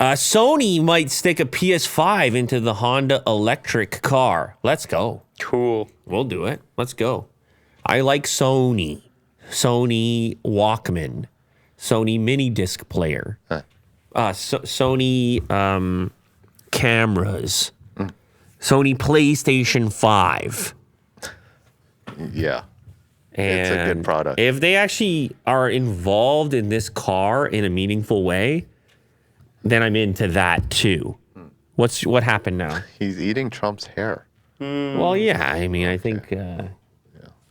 Sony might stick a PS5 into the Honda electric car. Let's go. Cool. We'll do it. Let's go. I like Sony. Sony Walkman. Sony mini disc player. Sony cameras. Sony PlayStation 5. Yeah. And it's a good product. If they actually are involved in this car in a meaningful way, then I'm into that too. What happened now? He's eating Trump's hair. Well, yeah. I mean, I think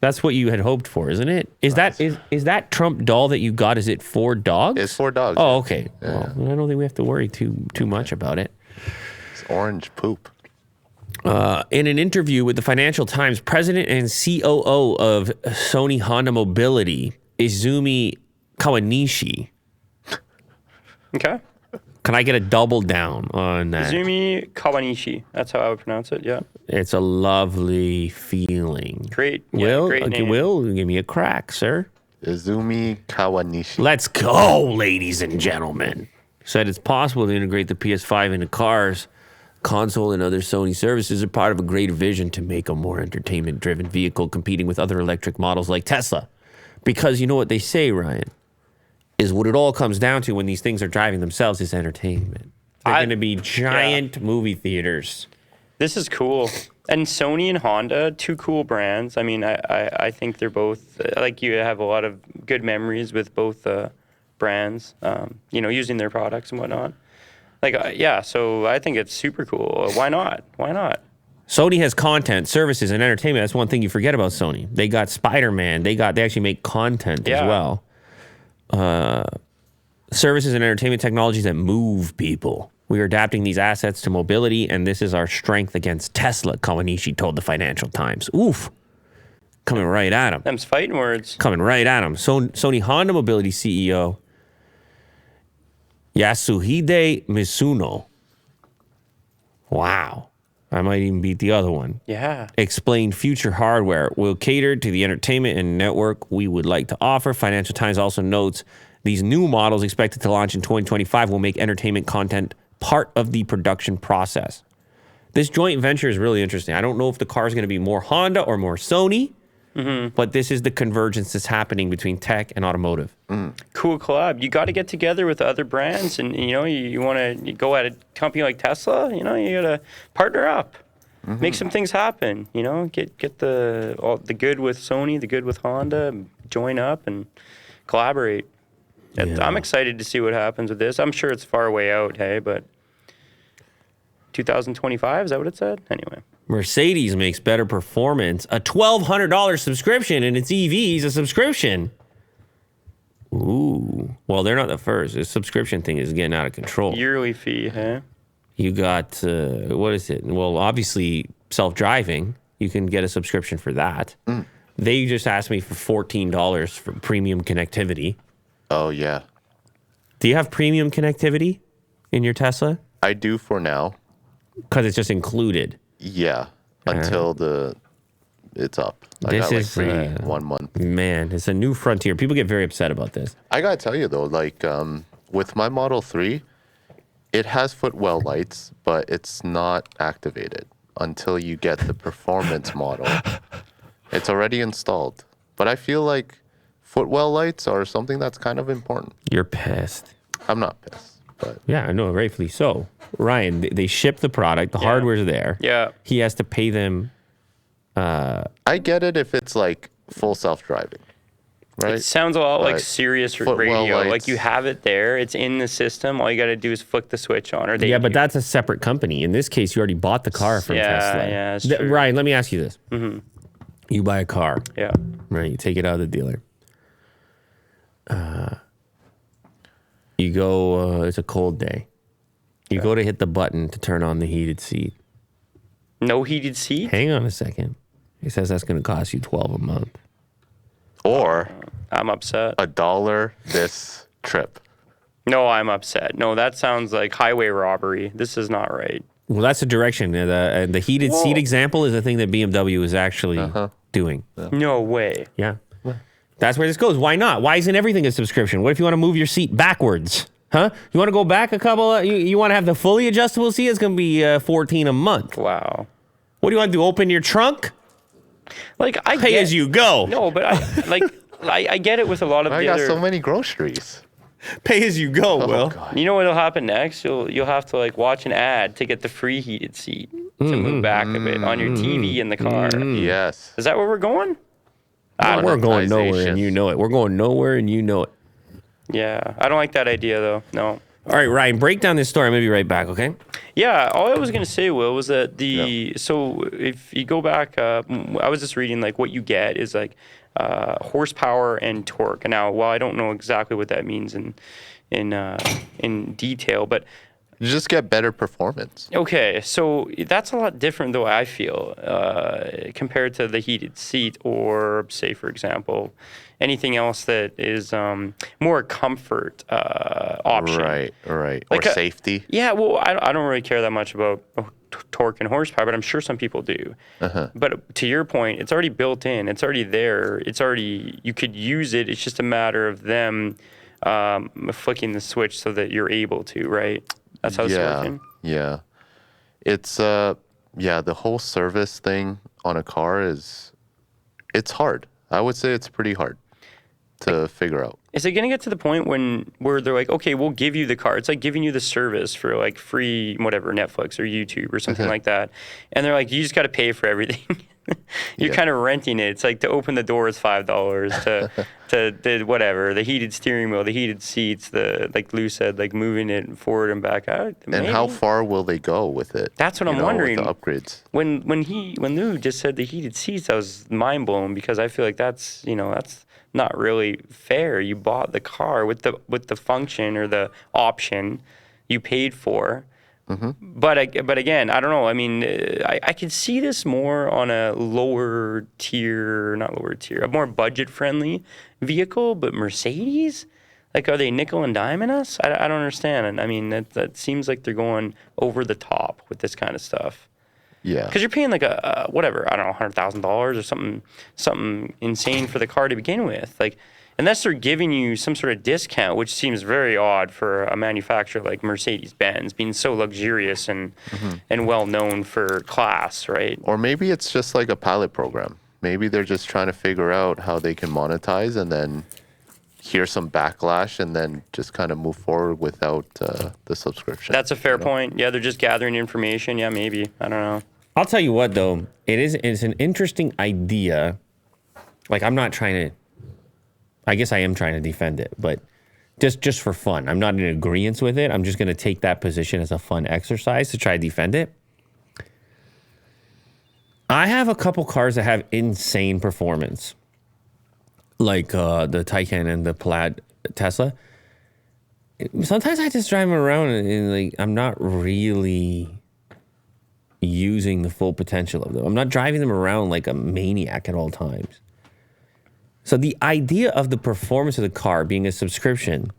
that's what you had hoped for, isn't it? Is that Trump doll that you got? Is it for dogs? It's for dogs. Oh, okay. Yeah. Well, I don't think we have to worry too much about it. It's orange poop. In an interview with the Financial Times, President and COO of Sony Honda Mobility, Izumi Kawanishi. Okay. Can I get a double down on that? Izumi Kawanishi. That's how I would pronounce it, yeah. It's a lovely feeling. Great. Will, great name. Will, give me a crack, sir. Izumi Kawanishi. Let's go, ladies and gentlemen. Said it's possible to integrate the PS5 into cars. Console and other Sony services are part of a greater vision to make a more entertainment-driven vehicle competing with other electric models like Tesla. Because you know what they say, Ryan, is what it all comes down to when these things are driving themselves is entertainment. They're going to be giant movie theaters. This is cool. And Sony and Honda, two cool brands. I mean, I think they're both, like you have a lot of good memories with both brands, using their products and whatnot. So I think it's super cool. Why not? Sony has content, services, and entertainment. That's one thing you forget about Sony. They got Spider-Man. They actually make content as well. Services and entertainment technologies that move people. We are adapting these assets to mobility, and this is our strength against Tesla, Kawanishi told the Financial Times. Oof. Coming right at him. Them's fighting words. Coming right at him. Sony Honda Mobility CEO Yasuhide Mizuno. Wow. I might even beat the other one. Yeah. Explained future hardware will cater to the entertainment and network we would like to offer. Financial Times also notes these new models expected to launch in 2025 will make entertainment content part of the production process. This joint venture is really interesting. I don't know if the car is going to be more Honda or more Sony, but this is the convergence that's happening between tech and automotive. Cool collab. You got to get together with other brands, and you want to go at a company like Tesla. You got to partner up, make some things happen. Get the good with Sony, the good with Honda, join up and collaborate. Yeah. I'm excited to see what happens with this. I'm sure it's far way out, hey, but 2025, is that what it said? Anyway. Mercedes makes better performance. A $1,200 subscription in its EVs, a subscription. Ooh. Well, they're not the first. This subscription thing is getting out of control. Yearly fee, huh? You got, what is it? Well, obviously, self-driving. You can get a subscription for that. They just asked me for $14 for premium connectivity. Oh, yeah. Do you have premium connectivity in your Tesla? I do for now. Because it's just included. Yeah, until it's up. I got like 1 month. Man, it's a new frontier. People get very upset about this. I gotta tell you though, with my Model 3, it has footwell lights, but it's not activated until you get the performance model. It's already installed, but I feel like footwell lights are something that's kind of important. You're pissed. I'm not pissed. But yeah, I know, rightfully so. Ryan, they ship the product. The hardware's there. Yeah. He has to pay them. I get it if it's like full self-driving, right? It sounds a lot like Sirius radio. Like you have it there. It's in the system. All you got to do is flick the switch on. But that's a separate company. In this case, you already bought the car from Tesla. Yeah, it's true. Ryan, let me ask you this. You buy a car. Yeah. Right, you take it out of the dealer. You go, it's a cold day. You go to hit the button to turn on the heated seat. No heated seat? Hang on a second. He says that's going to cost you $12 a month. Or I'm upset. $1 this trip. No, I'm upset. No, that sounds like highway robbery. This is not right. Well, that's the direction. The heated seat example is a thing that BMW is actually doing. Yeah. No way. Yeah. That's where this goes. Why not? Why isn't everything a subscription? What if you want to move your seat backwards? Huh? You want to go back a couple? You want to have the fully adjustable seat? It's going to be $14 a month. Wow. What do you want to do? Open your trunk? Like I Pay get, as you go. No, but I get it with a lot of I the got other. so many groceries. Pay as you go, Will. God. You know what'll happen next? You'll have to like watch an ad to get the free heated seat to move back a bit on your TV in the car. Yes. Is that where we're going? We're going nowhere, Monetization. and you know it. We're going nowhere, and you know it. Yeah, I don't like that idea though. No. All right, Ryan, break down this story. I'm going to be right back, okay? Yeah, all I was gonna say, Will, was that so if you go back, I was just reading like what you get is like horsepower and torque. And now, while I don't know exactly what that means in detail, but You just get better performance. okay, so that's a lot different, though, I feel, compared to the heated seat or, say, for example, anything else that is more comfort option. Right. Like or safety. Yeah, well, I don't really care that much about torque and horsepower, but I'm sure some people do. But to your point, it's already built in. It's already there. You could use it. It's just a matter of them flicking the switch so that you're able to, right? That's how it's working. Yeah. It's the whole service thing on a car it's hard. I would say it's pretty hard to figure out. Is it going to get to the point where they're like, okay, we'll give you the car. It's like giving you the service for like free, whatever, Netflix or YouTube or something like that. And they're like, you just got to pay for everything. You're kind of renting it. It's like to open the door is $5 to the whatever, the heated steering wheel, the heated seats, the, like Lou said, like moving it forward and back out. And how far will they go with it? That's what I'm wondering. With the upgrades. When Lou just said the heated seats, I was mind blown because I feel like that's not really fair. You bought the car with the function or the option you paid for. But again, I don't know. I mean, I could see this more on a a more budget friendly vehicle. But Mercedes, like, are they nickel and diming us? I don't understand. And I mean, that seems like they're going over the top with this kind of stuff. Yeah. Because you're paying like a whatever, I don't know, $100,000 or something insane for the car to begin with. Like, unless they're giving you some sort of discount, which seems very odd for a manufacturer like Mercedes-Benz, being so luxurious and well known for class, right? Or maybe it's just like a pilot program. Maybe they're just trying to figure out how they can monetize and then hear some backlash and then just kind of move forward without the subscription. That's a fair point. Yeah, they're just gathering information. Yeah, maybe. I don't know. I'll tell you what, though. It's an interesting idea. Like, I'm not trying to... I guess I am trying to defend it, but just for fun. I'm not in agreement with it. I'm just going to take that position as a fun exercise to try to defend it. I have a couple cars that have insane performance, like the Taycan and the Plaid Tesla. Sometimes I just drive them around and like I'm not really using the full potential of them. I'm not driving them around like a maniac at all times. So the idea of the performance of the car being a subscription,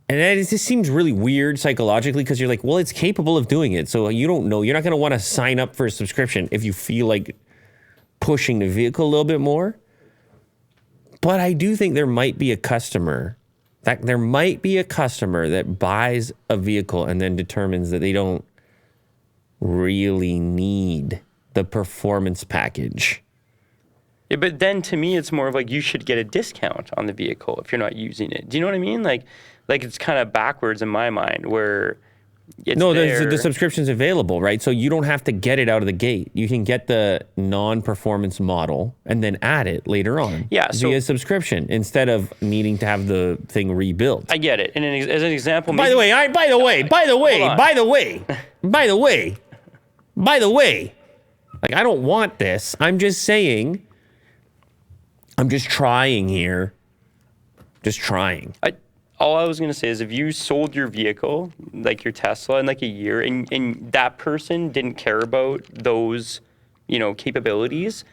and it just seems really weird psychologically because you're like, well, it's capable of doing it. So you don't know. You're not going to want to sign up for a subscription if you feel like pushing the vehicle a little bit more. But I do think there might be a customer that buys a vehicle and then determines that they don't really need the performance package. Yeah, but then to me, it's more of like you should get a discount on the vehicle if you're not using it. Do you know what I mean? Like it's kind of backwards in my mind where it's the subscription's available, right? So you don't have to get it out of the gate. You can get the non-performance model and then add it later on via subscription instead of needing to have the thing rebuilt. I get it. And as an example, By the way, like I don't want this. I'm just saying. I'm just trying here. Just trying. All I was going to say is if you sold your vehicle, like your Tesla, in like a year, and that person didn't care about those, capabilities,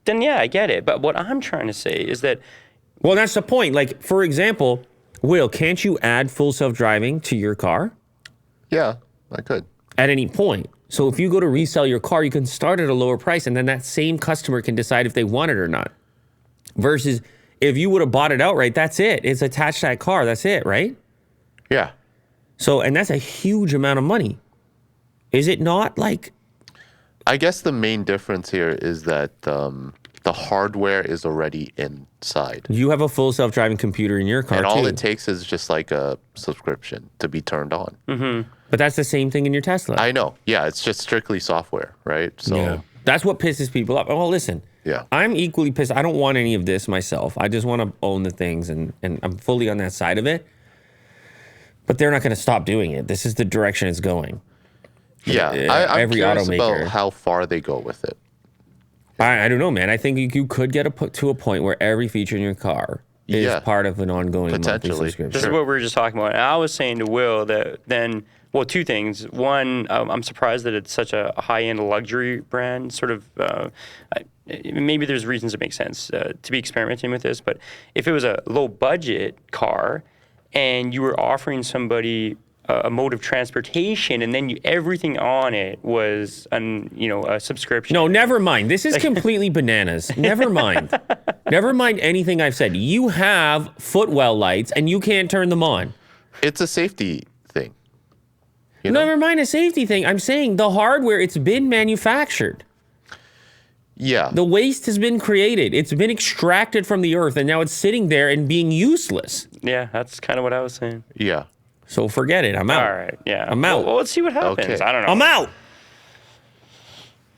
then I get it. But what I'm trying to say is that... Well, that's the point. Like, for example, Will, can't you add full self-driving to your car? Yeah, I could. At any point. So if you go to resell your car, you can start at a lower price, and then that same customer can decide if they want it or not. Versus if you would have bought it outright, that's it. It's attached to that car. That's it, right? Yeah. So, and that's a huge amount of money. Is it not? Like, I guess the main difference here is that the hardware is already inside. you have a full self-driving computer in your car And too. all it takes is just like a subscription to be turned on. But that's the same thing in your Tesla. I know. Yeah, it's just strictly software, right? So, Yeah. That's what pisses people off. Well, listen. Yeah. I'm equally pissed. I don't want any of this myself. I just want to own the things, and I'm fully on that side of it. But they're not going to stop doing it. This is the direction it's going. yeah. I'm every curious automaker. about how far they go with it. I don't know, man. I think you could get to a point where every feature in your car is Yeah. part of an ongoing monthly Potentially. subscription. This is what we were just talking about. And I was saying to Will that then, well, two things. One, I'm surprised that it's such a high-end luxury brand. Sort of, maybe there's reasons it makes sense to be experimenting with this. But if it was a low-budget car and you were offering somebody a mode of transportation, and then everything on it was, a subscription. No, never mind. This is completely bananas. Never mind. Never mind anything I've said. You have footwell lights, and you can't turn them on. It's a safety thing. You know? Never mind a safety thing. I'm saying the hardware, it's been manufactured. Yeah. The waste has been created. It's been extracted from the earth, and now it's sitting there and being useless. Yeah, that's kind of what I was saying. Yeah. So forget it. I'm out. All right, yeah. I'm out. Well, let's see what happens. Okay. I don't know. I'm out.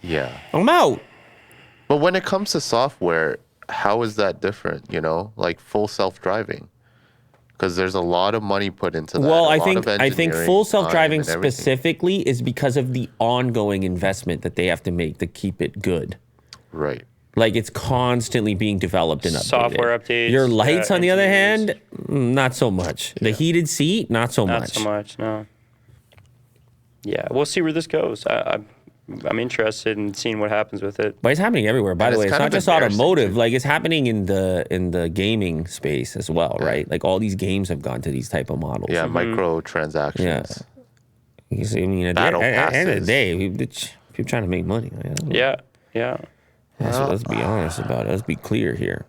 Yeah. I'm out. But when it comes to software, how is that different, you know? Like full self-driving. Because there's a lot of money put into that. Well, a I lot of think engineering full time self-driving and everything. specifically is because of the ongoing investment that they have to make to keep it good. Right. Like it's constantly being developed and updated. Software updates, Your lights, on the other engineers. hand, not so much. The heated seat, not so Not much. so much, no. Yeah, we'll see where this goes. I'm interested in seeing what happens with it. But it's happening everywhere. By And the way, it's it's kind not of just embarrassing, automotive. too. Like it's happening in the gaming space as well, right? Like all these games have gone to these type of models. Yeah, microtransactions. Yeah. You see, I mean, at the Battle end of the passes. day, people trying to make money. Yeah, yeah. Let's be honest about it. Let's be clear here.